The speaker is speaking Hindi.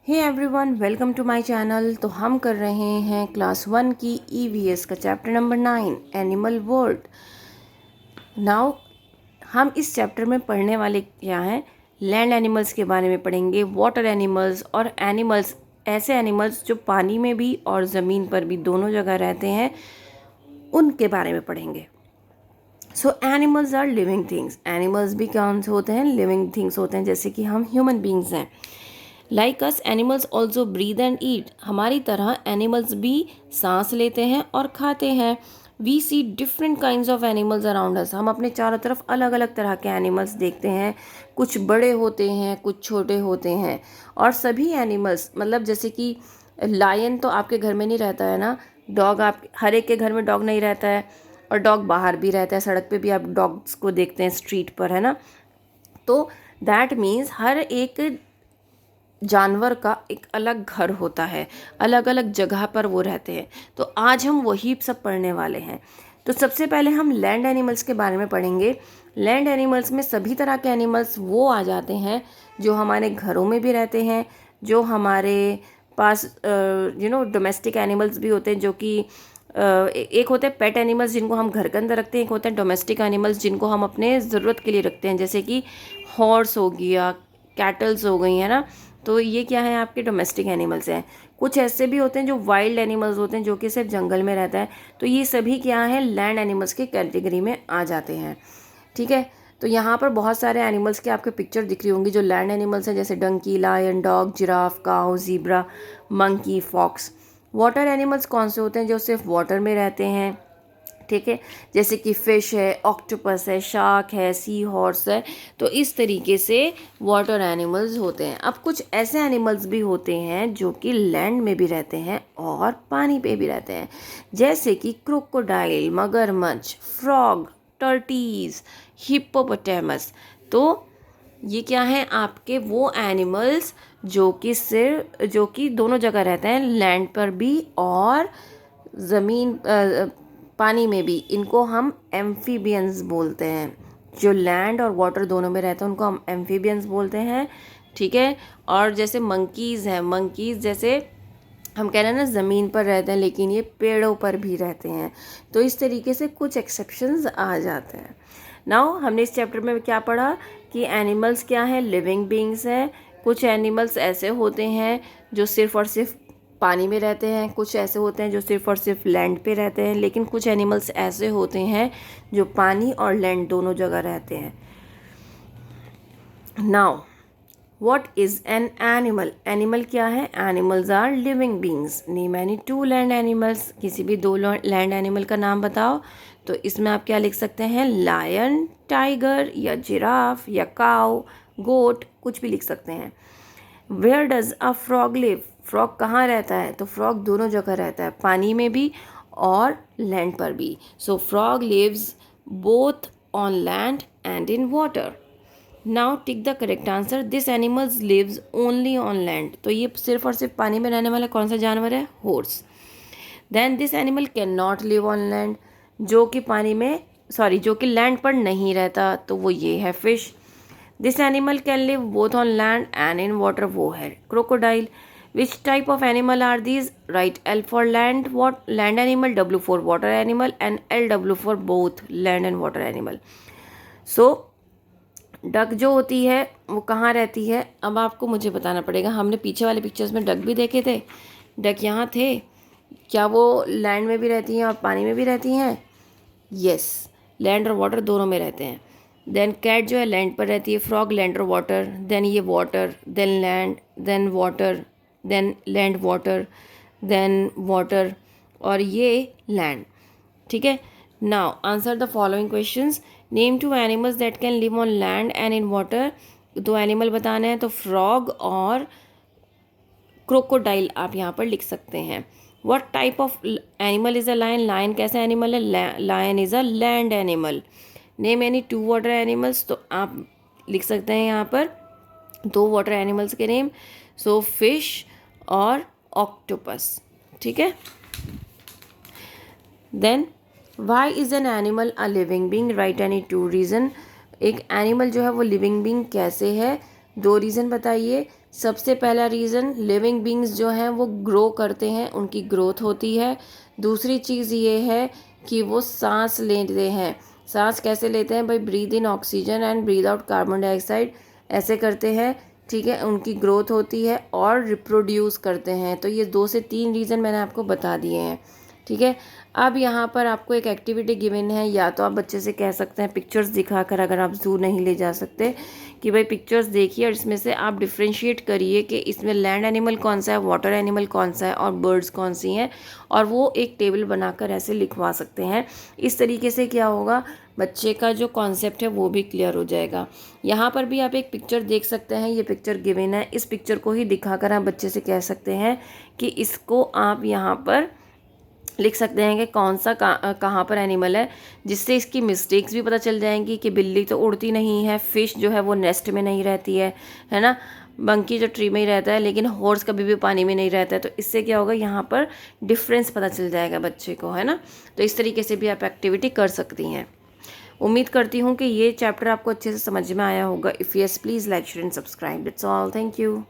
Hey everyone, welcome to my channel. तो हम कर रहे हैं क्लास 1 की ईवीएस का chapter number 9 animal world. Now हम इस चैप्टर में पढ़ने वाले क्या हैं, लैंड एनिमल्स के बारे में पढ़ेंगे, वाटर एनिमल्स और एनिमल्स, ऐसे एनिमल्स जो पानी में भी और ज़मीन पर भी दोनों जगह रहते हैं, उनके बारे में पढ़ेंगे। So animals are living things. Animals भी कौन से होते हैं? लिविंग थिंग्स होते हैं, जैसे कि हम ह्यूमन बींग्स हैं। Like us animals also breathe and eat. हमारी तरह एनिमल्स भी सांस लेते हैं और खाते हैं। We see different kinds of animals around us. हम अपने चारों तरफ अलग अलग तरह के एनिमल्स देखते हैं। कुछ बड़े होते हैं, कुछ छोटे होते हैं। और सभी एनिमल्स, मतलब जैसे कि लायन तो आपके घर में नहीं रहता है ना, डॉग, आप हर एक के घर में डॉग नहीं रहता है, और डॉग बाहर भी रहता है, सड़क पे भी आप डॉग्स को देखते हैं, स्ट्रीट पर, है ना। तो दैट मीन्स हर एक जानवर का एक अलग घर होता है, अलग अलग जगह पर वो रहते हैं। तो आज हम वही सब पढ़ने वाले हैं। तो सबसे पहले हम लैंड एनिमल्स के बारे में पढ़ेंगे। लैंड एनिमल्स में सभी तरह के एनिमल्स वो आ जाते हैं जो हमारे घरों में भी रहते हैं, जो हमारे पास डोमेस्टिक एनिमल्स भी होते हैं, जो कि एक होते हैं पेट एनिमल्स जिनको हम घर के अंदर रखते हैं, एक होते हैं डोमेस्टिक एनिमल्स जिनको हम अपने ज़रूरत के लिए रखते हैं, जैसे कि हॉर्स हो गया, कैटल्स हो गई, है ना। तो ये क्या है, आपके डोमेस्टिक एनिमल्स हैं। कुछ ऐसे भी होते हैं जो वाइल्ड एनिमल्स होते हैं, जो कि सिर्फ जंगल में रहता है। तो ये सभी क्या है, लैंड एनिमल्स की कैटेगरी में आ जाते हैं। ठीक है। तो यहाँ पर बहुत सारे एनिमल्स के आपके पिक्चर दिख रही होंगी जो लैंड एनिमल्स हैं, जैसे donkey, lion, dog, giraffe, cow, zebra, monkey, fox. Water animals कौन से होते हैं? जो सिर्फ वाटर में रहते हैं। ठीक है, जैसे कि फ़िश है, ऑक्टोपस है, शार्क है, सी हॉर्स है। तो इस तरीके से वाटर एनिमल्स होते हैं। अब कुछ ऐसे एनिमल्स भी होते हैं जो कि लैंड में भी रहते हैं और पानी पे भी रहते हैं, जैसे कि क्रोकोडाइल, मगरमच्छ, फ्रॉग, टर्टीज, हिप्पोपोटामस। तो ये क्या है, आपके वो एनिमल्स जो कि दोनों जगह रहते हैं, लैंड पर भी और ज़मीन पानी में भी। इनको हम एम्फीबियंस बोलते हैं। जो लैंड और वाटर दोनों में रहते हैं उनको हम एम्फीबियंस बोलते हैं। ठीक है। और जैसे मंकीज़ हैं, मंकीज़ जैसे हम कह रहे हैं ना, ज़मीन पर रहते हैं, लेकिन ये पेड़ों पर भी रहते हैं। तो इस तरीके से कुछ एक्सेप्शंस आ जाते हैं। नाउ हमने इस चैप्टर में क्या पढ़ा कि एनिमल्स क्या है, लिविंग बींग्स हैं। कुछ एनिमल्स ऐसे होते हैं जो सिर्फ़ और सिर्फ पानी में रहते हैं, कुछ ऐसे होते हैं जो सिर्फ़ और सिर्फ लैंड पे रहते हैं, लेकिन कुछ एनिमल्स ऐसे होते हैं जो पानी और लैंड दोनों जगह रहते हैं। Now What is an animal? Animal क्या है? Animals are living beings. Name any two land animals. किसी भी दो लैंड एनिमल का नाम बताओ। तो इसमें आप क्या लिख सकते हैं? लायन, टाइगर, या जिराफ, या काउ, गोट, कुछ भी लिख सकते हैं। Where does a frog live? Frog कहाँ रहता है? तो फ्रॉग दोनों जगह रहता है, पानी में भी और लैंड पर भी। So frog lives both on land and in water. Now tick the correct answer. This animals lives only on land. तो ये सिर्फ और सिर्फ पानी में रहने वाला कौन सा जानवर है? Horse. Then this animal can not live on land. जो कि पानी में, जो कि लैंड पर नहीं रहता, तो वो ये है fish. This animal can live both on land and in water, वो है crocodile. Which type of animal are these? Right, L for land, land animal, W for water animal, and L W for both land and water animal. So duck जो होती है वो कहाँ रहती है? अब आपको मुझे बताना पड़ेगा। हमने पीछे वाले पिक्चर्स में डक भी देखे थे, डक यहाँ थे। क्या वो लैंड में भी रहती हैं और पानी में भी रहती हैं? यस, लैंड और वाटर दोनों में रहते हैं। देन कैट जो है लैंड पर रहती है, फ्रॉग लैंड और वाटर, देन ये water, then land, then water, then land water, then water, और ये लैंड। ठीक है। Now answer the following questions. Name two animals that can live on land and in water. दो एनिमल बताने हैं, तो फ्रॉग और क्रोकोडाइल आप यहाँ पर लिख सकते हैं। What type of animal is a lion? Lion कैसा एनिमल है? Lion is a land animal. Name any two water animals. तो आप लिख सकते हैं यहाँ पर दो वाटर एनिमल्स के नेम। सो फिश और ऑक्टोपस। ठीक है। Then why is an animal a living being? Write any two reason. एक एनिमल जो है वो लिविंग बींग कैसे है? दो रीज़न बताइए। सबसे पहला रीज़न, लिविंग बींग्स जो हैं वो ग्रो करते हैं, उनकी ग्रोथ होती है। दूसरी चीज़ ये है कि वो सांस लेते हैं। सांस कैसे लेते हैं भाई? Breathe in oxygen and breathe out carbon dioxide, ऐसे करते हैं, ठीक है। उनकी ग्रोथ होती है और रिप्रोड्यूस करते हैं। तो ये 2 से 3 रीज़न मैंने आपको बता दिए हैं, ठीक है। अब यहाँ पर आपको एक एक्टिविटी गिवन है, या तो आप बच्चे से कह सकते हैं पिक्चर्स दिखाकर, अगर आप जू नहीं ले जा सकते, कि भाई पिक्चर्स देखिए और इसमें से आप डिफ्रेंशिएट करिए कि इसमें लैंड एनिमल कौन सा है, वाटर एनिमल कौन सा है और बर्ड्स कौन सी हैं, और वो एक टेबल बनाकर ऐसे लिखवा सकते हैं। इस तरीके से क्या होगा, बच्चे का जो कॉन्सेप्ट है वो भी क्लियर हो जाएगा। यहाँ पर भी आप एक पिक्चर देख सकते हैं, ये पिक्चर गिवन है, इस पिक्चर को ही दिखाकर आप बच्चे से कह सकते हैं कि इसको आप यहाँ पर लिख सकते हैं कि कौन सा कहाँ पर एनिमल है, जिससे इसकी मिस्टेक्स भी पता चल जाएंगी कि बिल्ली तो उड़ती नहीं है, फिश जो है वो नेस्ट में नहीं रहती है ना, मंकी जो ट्री में ही रहता है, लेकिन हॉर्स कभी भी पानी में नहीं रहता है। तो इससे क्या होगा, यहाँ पर डिफरेंस पता चल जाएगा बच्चे को, है ना। तो इस तरीके से भी आप एक्टिविटी कर सकती हैं। उम्मीद करती हूँ कि ये चैप्टर आपको अच्छे से समझ में आया होगा। If yes, please like share and subscribe. That's all, thank you.